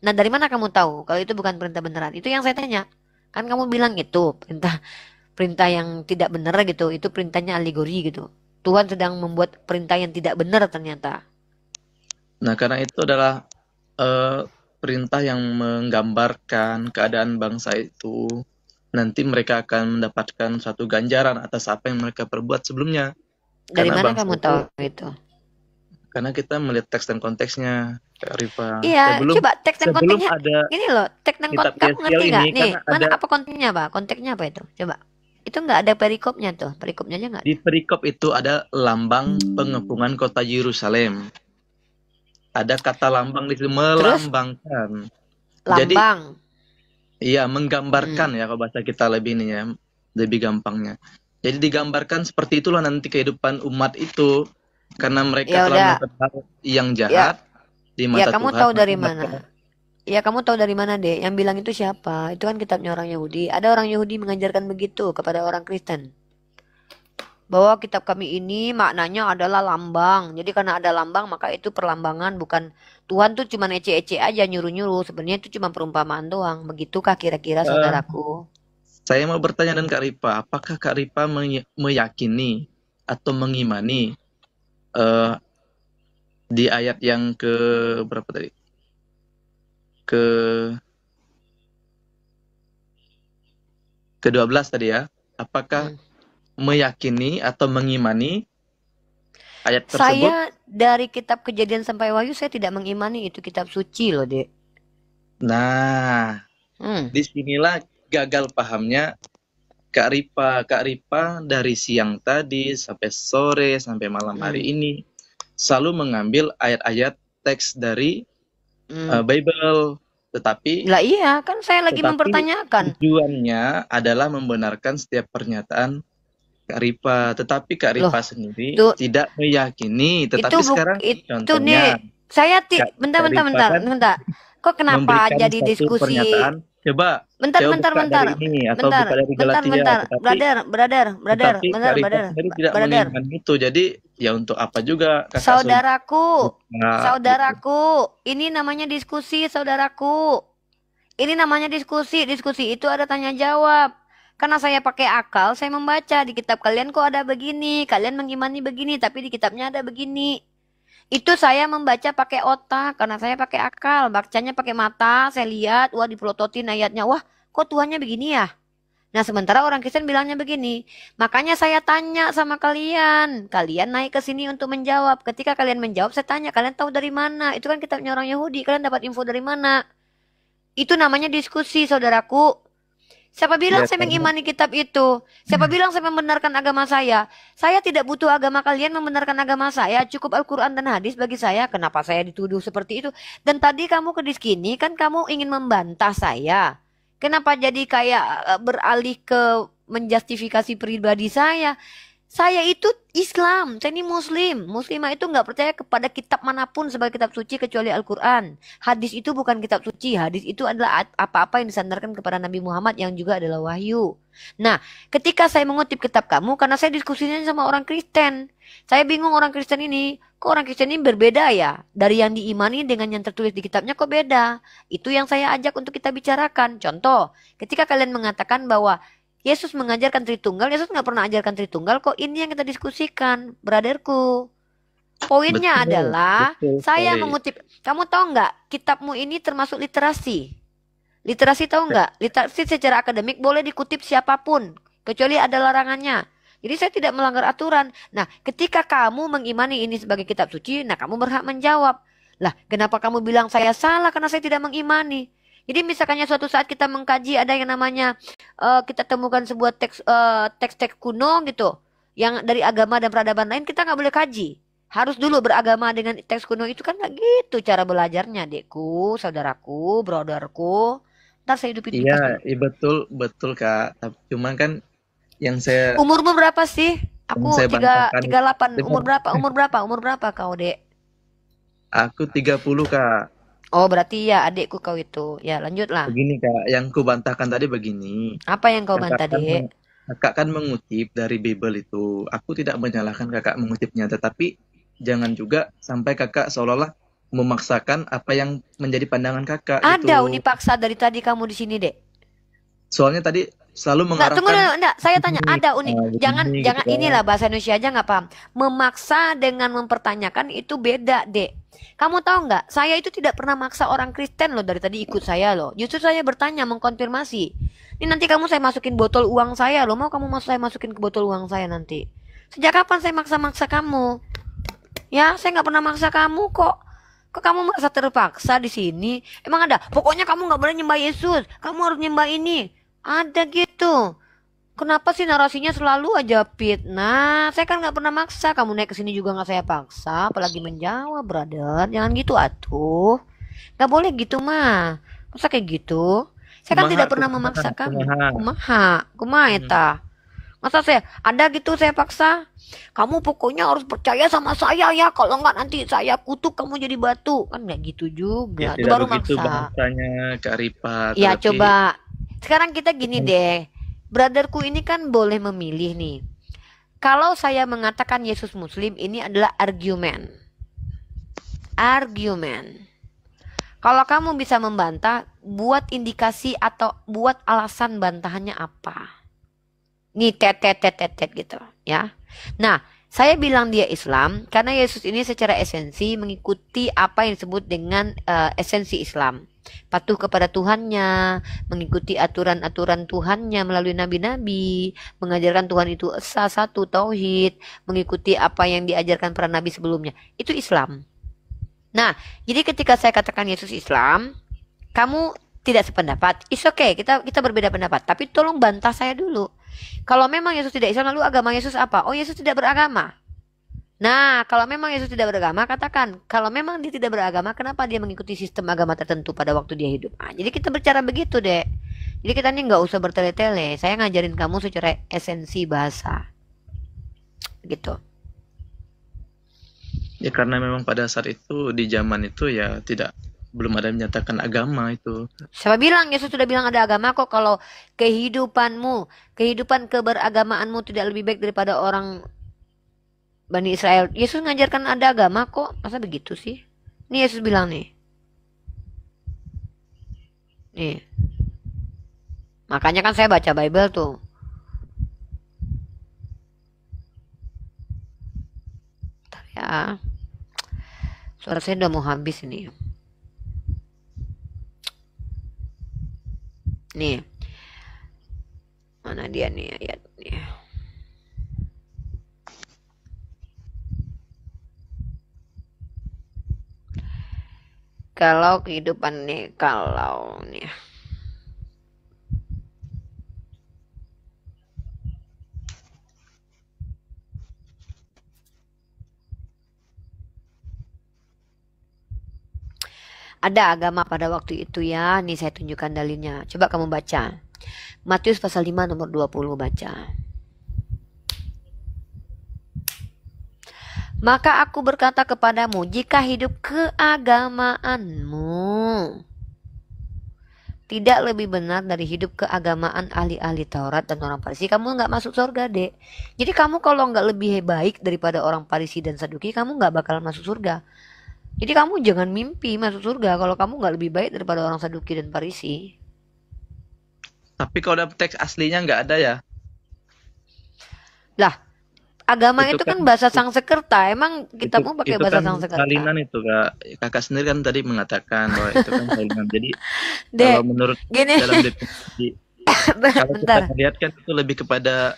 Nah, dari mana kamu tahu kalau itu bukan perintah beneran? Itu yang saya tanya. Kan kamu bilang itu perintah perintah yang tidak benar gitu. Itu perintahnya alegori gitu. Tuhan sedang membuat perintah yang tidak benar ternyata. Nah, karena itu adalah perintah yang menggambarkan keadaan bangsa itu. Nanti mereka akan mendapatkan satu ganjaran atas apa yang mereka perbuat sebelumnya. Dari Karena mana bangsa kamu tahu itu, itu? karena kita melihat teks dan konteksnya, Kak Rifa. Iya, Sebelum coba teks dan sebelum konteksnya. ada Gini loh, teks dan kitab kamu Yesiel ngerti ini nggak? Nih, kan mana ada apa konteksnya, Pak? Konteksnya apa itu? Coba. Itu nggak ada perikopnya tuh. Perikopnya aja nggak di ada. perikop itu ada lambang pengepungan kota Yerusalem. Ada kata lambang di situ Terus melambangkan. Jadi lambang. iya Hmm. menggambarkan ya kalau bahasa kita lebih ini ya, lebih gampangnya. Jadi digambarkan seperti itulah nanti kehidupan umat itu karena mereka Ya telah udah. melakukan hal yang Ya, jahat di ya mata kamu Tuhan, tahu maka dari mereka mana? Ya kamu tahu dari mana deh? Yang bilang itu siapa? Itu kan kitabnya orang Yahudi. Ada orang Yahudi mengajarkan begitu kepada orang Kristen. Bahwa kitab kami ini maknanya adalah lambang. Jadi karena ada lambang maka itu perlambangan, bukan Tuhan tuh cuma ece-ece aja nyuruh-nyuruh. Sebenarnya itu cuma perumpamaan doang. Begitukah kira-kira eh, saudaraku? saya mau bertanya dan Kak Ripa, apakah Kak Ripa meyakini atau mengimani eh, di ayat yang ke berapa tadi? Ke ke-12 tadi ya. Apakah Hmm. meyakini atau mengimani ayat tersebut? Saya dari kitab Kejadian sampai Wahyu saya tidak mengimani itu kitab suci loh, Dek. Nah, Hmm. disinilah gagal pahamnya Kak Ripa. Kak Ripa dari siang tadi sampai sore sampai malam hari Hmm. ini selalu mengambil ayat-ayat teks dari Hmm. Bible. Tetapi Lah iya, kan saya lagi tetapi mempertanyakan. tujuannya adalah membenarkan setiap pernyataan Kak Ripa. Tetapi Kak Loh, Ripa sendiri tuh tidak meyakini. itu Tetapi sekarang itu nih contohnya saya bentar Kak bentar Rifa bentar kan bentar. Kok kenapa memberikan jadi satu diskusi? pernyataan, coba Bentar coba bentar buka bentar. dari ini atau Bentar, buka dari bentar Galatia, bentar. tetapi Brother, brother, brother, tetapi bentar, Kak Rifa brother, sendiri tidak brother. menginginkan itu. Jadi ya untuk apa juga Kakak Saudaraku, buka gitu. saudaraku, ini namanya diskusi, saudaraku. Ini namanya diskusi. Diskusi itu ada tanya jawab. Karena saya pakai akal, saya membaca di kitab kalian kok ada begini, kalian mengimani begini, tapi di kitabnya ada begini. Itu saya membaca pakai otak, karena saya pakai akal. Bacanya pakai mata, saya lihat, wah dipelototin ayatnya. Wah, kok Tuhannya begini ya? Nah, sementara orang Kristen bilangnya begini. Makanya saya tanya sama kalian. Kalian naik ke sini untuk menjawab. Ketika kalian menjawab, saya tanya, kalian tahu dari mana? Itu kan kitabnya orang Yahudi. Kalian dapat info dari mana? Itu namanya diskusi, saudaraku. Siapa bilang Ya saya karena mengimani kitab itu? Siapa bilang saya membenarkan agama saya? Saya tidak butuh agama kalian membenarkan agama saya. Cukup Al-Quran dan hadis bagi saya. Kenapa saya dituduh seperti itu? Dan tadi kamu ke sini kan kamu ingin membantah saya. Kenapa jadi kayak beralih ke menjustifikasi pribadi saya? Saya itu Islam, saya ini Muslim. Muslimah itu nggak percaya kepada kitab manapun sebagai kitab suci kecuali Al-Quran. Hadis itu bukan kitab suci, hadis itu adalah apa-apa yang disandarkan kepada Nabi Muhammad yang juga adalah wahyu. Nah, ketika saya mengutip kitab kamu, karena saya diskusinya sama orang Kristen. Saya bingung orang Kristen ini, kok orang Kristen ini berbeda ya? Dari yang diimani dengan yang tertulis di kitabnya kok beda? Itu yang saya ajak untuk kita bicarakan. Contoh, ketika kalian mengatakan bahwa Yesus mengajarkan Tritunggal, Yesus nggak pernah ajarkan Tritunggal kok. Ini yang kita diskusikan, brotherku. Poinnya betul, adalah betul saya sekali. mengutip. Kamu tahu nggak? Kitabmu ini termasuk literasi. Literasi tahu nggak? Literasi secara akademik boleh dikutip siapapun, kecuali ada larangannya. Jadi saya tidak melanggar aturan. Nah, ketika kamu mengimani ini sebagai kitab suci, nah kamu berhak menjawab. Lah, kenapa kamu bilang saya salah karena saya tidak mengimani? Jadi misalkannya suatu saat kita mengkaji ada yang namanya kita temukan sebuah teks-teks kuno gitu, yang dari agama dan peradaban lain kita nggak boleh kaji. Harus dulu beragama dengan teks kuno itu kan nggak gitu cara belajarnya, dekku, saudaraku, brotherku. Ntar saya hidupin Iya, kipas dulu. iya betul betul Kak. Tapi cuman kan yang saya Umurmu berapa sih? yang Aku saya bantahkan tiga delapan. dengar Umur berapa? Umur berapa? Umur berapa kau, Dek? aku 30 Kak. Oh, berarti ya adekku kau itu. Ya, lanjutlah. Begini Kak, yang kubantahkan tadi begini. Apa yang kau Kakak bantah, kan Dek? Kakak kan mengutip dari Bible itu. Aku tidak menyalahkan Kakak mengutipnya, tetapi jangan juga sampai Kakak seolah-olah memaksakan apa yang menjadi pandangan kakak Ada gitu. Uni paksa dari tadi kamu di sini, Dek. Soalnya tadi selalu Enggak, tunggu mengarahkan dulu, enggak. Saya tanya, begini, ada Uni. Jangan, begini gitu jangan kan. inilah bahasa Indonesia aja nggak paham. Memaksa dengan mempertanyakan itu beda, Dek. Kamu tahu nggak? Saya itu tidak pernah maksa orang Kristen loh dari tadi ikut saya loh. Justru saya bertanya, mengkonfirmasi. Ini nanti kamu saya masukin botol uang saya loh. Mau kamu saya masukin ke botol uang saya nanti? Sejak kapan saya maksa-maksa kamu? Ya, saya nggak pernah maksa kamu kok. Kok kamu merasa terpaksa di sini? Emang ada? Pokoknya kamu nggak boleh nyembah Yesus. Kamu harus nyembah ini. Ada gitu. Kenapa sih narasinya selalu aja fitnah? Saya kan nggak pernah maksa. Kamu naik ke sini juga nggak saya paksa. Apalagi menjawab, brother. Jangan gitu atuh. Nggak boleh gitu mah. Masa kayak gitu? Saya kan Kumaha, tidak pernah kumaha, memaksa kamu. kumaha. Kumaha, kumaha Hmm. eta. Masa saya ada gitu saya paksa? Kamu pokoknya harus percaya sama saya ya. Kalau nggak nanti saya kutuk kamu jadi batu. Kan nggak gitu Ya juga. Itu tidak baru begitu maksa. bahasanya Kak Ripa, Ya tetapi coba. Sekarang kita gini deh. Brotherku ini kan boleh memilih nih. Kalau saya mengatakan Yesus Muslim, ini adalah argumen. Argumen. Kalau kamu bisa membantah, buat indikasi atau buat alasan bantahannya apa? Nih tet gitu ya. Nah, saya bilang dia Islam karena Yesus ini secara esensi mengikuti apa yang disebut dengan esensi Islam. Patuh kepada Tuhannya, mengikuti aturan-aturan Tuhannya melalui nabi-nabi, mengajarkan Tuhan itu esa, satu, tauhid, mengikuti apa yang diajarkan para nabi sebelumnya. Itu Islam. Nah, jadi ketika saya katakan Yesus Islam, kamu tidak sependapat, it's okay, kita berbeda pendapat. Tapi tolong bantah saya dulu. Kalau memang Yesus tidak Islam, lalu agama Yesus apa? Oh, Yesus tidak beragama. Nah, kalau memang Yesus tidak beragama, katakan. Kalau memang dia tidak beragama, kenapa dia mengikuti sistem agama tertentu pada waktu dia hidup? Nah, jadi kita bicara begitu, Dek. Jadi kita ini nggak usah bertele-tele. Saya ngajarin kamu secara esensi bahasa. Gitu. ya karena memang pada saat itu di zaman itu ya belum ada menyatakan agama itu. Siapa bilang Yesus sudah bilang ada agama kok? Kalau kehidupan keberagamaanmu tidak lebih baik daripada orang Bani Israel. Yesus ngajarkan ada agama kok. Masa begitu sih? Ini Yesus bilang nih. Nih. Makanya kan saya baca Bible tuh. Bentar ya. Suara saya udah mau habis ini. Nih. Mana dia nih ayat nih. Kalau kehidupan nih, kalau nih. Ada agama pada waktu itu ya. Nih saya tunjukkan dalilnya. Coba kamu baca. Matius pasal 5 nomor 20 baca. Maka aku berkata kepadamu, jika hidup keagamaanmu tidak lebih benar dari hidup keagamaan ahli-ahli Taurat dan orang Farisi, kamu nggak masuk surga, Dek. Jadi kamu kalau nggak lebih baik daripada orang Farisi dan Saduki, kamu nggak bakalan masuk surga. Jadi kamu jangan mimpi masuk surga kalau kamu nggak lebih baik daripada orang Saduki dan Farisi. Tapi kalau dalam teks aslinya nggak ada ya. Lah, agama itu Itu kan kan bahasa Sangsekerta. Emang kita mau pakai itu bahasa kan Sangsekerta? salinan itu Kak. Kakak sendiri kan tadi mengatakan bahwa itu kan salinan. Jadi Dek, kalau menurut gini, dalam definisi kalau kita bentar. melihat kan itu lebih kepada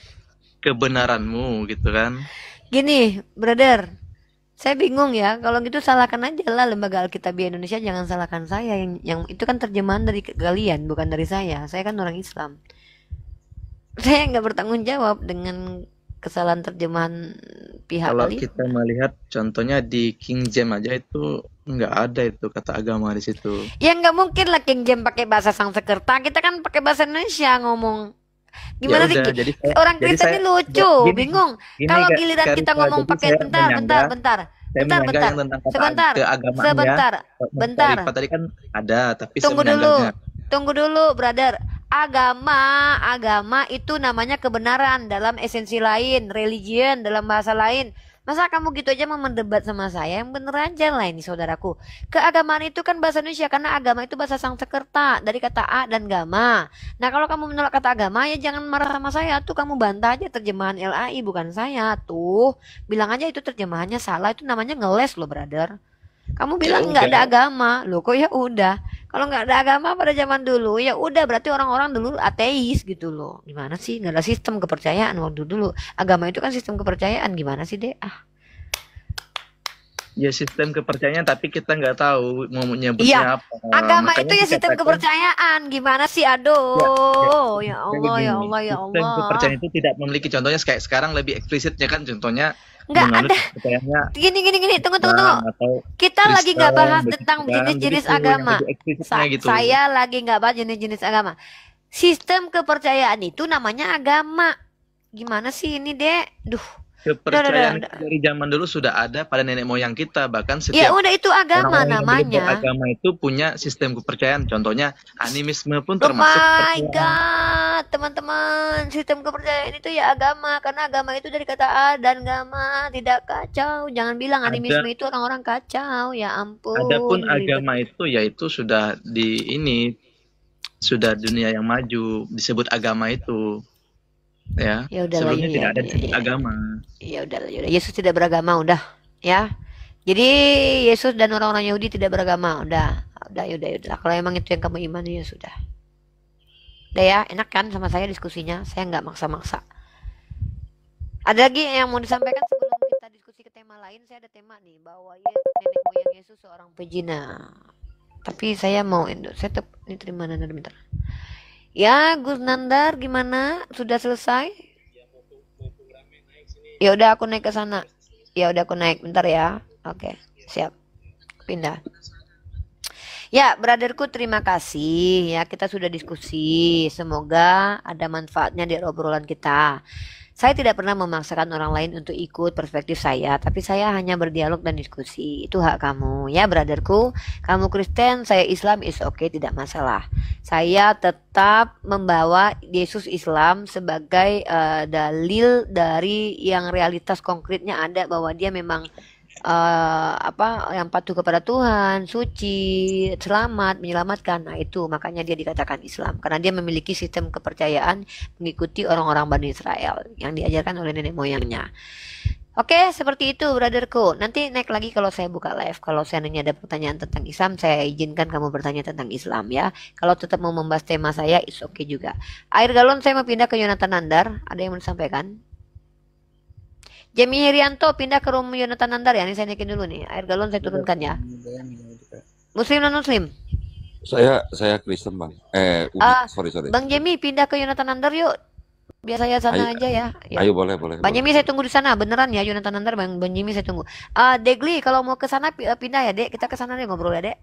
kebenaranmu gitu kan. Gini, brother. Saya bingung ya. Kalau gitu salahkan aja lah lembaga Alkitabiah Indonesia. Jangan salahkan saya. Yang itu kan terjemahan dari kalian, bukan dari saya. Saya kan orang Islam. Saya nggak bertanggung jawab dengan kesalahan terjemahan pihak Kalau kalian. kita melihat contohnya di King James aja itu nggak ada itu kata agama di situ. Ya nggak mungkin lah King James pakai bahasa Sangsekerta. Kita kan pakai bahasa Indonesia ngomong. Ya Gimana sih? udah, Orang jadi Kristen saya ini lucu, gini, bingung. gini Kalau Kak giliran kita Rifa, ngomong jadi pakai saya bentar, menyangka bentar. yang tentang kata Sebentar, keagamaannya. sebentar, Kak bentar. Rifa tadi kan ada, tapi saya Tunggu dulu, menyanggahnya. tunggu dulu, brother. Agama itu namanya kebenaran dalam esensi lain, religion dalam bahasa lain. Masa kamu gitu aja mau mendebat sama saya? Yang bener aja lah ini saudaraku. Keagamaan itu kan bahasa Indonesia karena agama itu bahasa Sanskerta dari kata a dan gama. Nah kalau kamu menolak kata agama ya jangan marah sama saya tuh, kamu bantah aja terjemahan LAI bukan saya tuh. Bilang aja itu terjemahannya salah, itu namanya ngeles loh brother. Kamu Ya bilang nggak ada udah. agama, loh kok ya udah. Kalau nggak ada agama pada zaman dulu, ya udah berarti orang-orang dulu ateis gitu loh. Gimana sih? Nggak ada sistem kepercayaan waktu dulu. Agama itu kan sistem kepercayaan, gimana sih deh? Ah, Ya sistem kepercayaan tapi kita nggak tahu mau iya. menyebutnya apa. Agama itu Makanya ya sistem dikatakan kepercayaan. Gimana sih? ya, ya, Aduh, ya ya Allah, ya gini, Allah, ya sistem Allah. kepercayaan itu tidak memiliki contohnya kayak sekarang lebih eksplisitnya kan contohnya Nggak menganut ada. kepercayaannya Gini. Tunggu, tunggu, tunggu. Islam atau Kita lagi nggak Kristen bahas begitu tentang kan, jenis-jenis begitu yang agama. lebih eksplisitnya gitu. Saya lagi nggak bahas jenis-jenis agama. Sistem kepercayaan itu namanya agama. Gimana sih ini, Dek? Duh, udah, Kepercayaan udah. itu dari zaman dulu sudah ada pada nenek moyang kita, bahkan Ya setiap udah itu agama orang-orang yang belum namanya. beragama itu punya sistem kepercayaan. Contohnya animisme pun Oh termasuk my kepercayaan. God, teman-teman, sistem kepercayaan itu ya agama, karena agama itu dari kata A dan gama, tidak kacau. Jangan bilang animisme Ada itu orang-orang kacau, ya Adapun ampun, ribet. agama itu yaitu sudah di ini sudah dunia yang maju disebut agama itu ya. Ya udahlah, Sebelumnya ya tidak ada udah, disebut agama. ya udahlah, ya udah. Yesus tidak beragama, udah, ya. Jadi Yesus dan orang-orang Yahudi tidak beragama, udah, ya udah. Kalau emang itu yang kamu imani ya sudah. Udah ya, enak kan sama saya diskusinya, saya nggak maksa-maksa. Ada lagi yang mau disampaikan sebelum kita diskusi ke tema lain? Saya ada tema nih, bahwa nenek moyang Yesus seorang pezina. Tapi saya mau saya ini terima Nandar bentar. Ya, Gus Nandar gimana? Sudah selesai? Ya udah aku naik ke sana. Ya udah aku naik bentar ya. Oke, siap. Pindah. Ya, brotherku terima kasih ya kita sudah diskusi. Semoga ada manfaatnya di obrolan kita. Saya tidak pernah memaksakan orang lain untuk ikut perspektif saya, tapi saya hanya berdialog dan diskusi. Itu hak kamu, ya, brotherku. Kamu Kristen, saya Islam, is oke, tidak masalah. Saya tetap membawa Yesus Islam sebagai dalil dari yang realitas konkretnya ada bahwa dia memang apa yang patuh kepada Tuhan, suci, selamat, menyelamatkan. Nah, itu makanya dia dikatakan Islam karena dia memiliki sistem kepercayaan mengikuti orang-orang Bani Israel yang diajarkan oleh nenek moyangnya. Oke, seperti itu, brotherku. Nanti naik lagi kalau saya buka live. Kalau seandainya ada pertanyaan tentang Islam, saya izinkan kamu bertanya tentang Islam ya. Kalau tetap mau membahas tema saya, it's okay juga. Air galon saya mau pindah ke Yonatan Nandar. Ada yang mau disampaikan? Jamie Herianto pindah ke room Yonatan Nandar ya. Ini saya naikin dulu nih. Air galon saya turunkan ya. Muslim non Muslim. Saya Kristen bang. Ubi. Sorry. Bang Jamie pindah ke Yonatan Nandar yuk. Biar saya Ayo, sana aja ya. Yuk. ayo boleh. Bang Jamie saya tunggu di sana beneran ya Yonatan Nandar Bang Jamie saya tunggu. Degli kalau mau ke sana pindah ya Dek. Kita ke sana deh ngobrol ya Dek.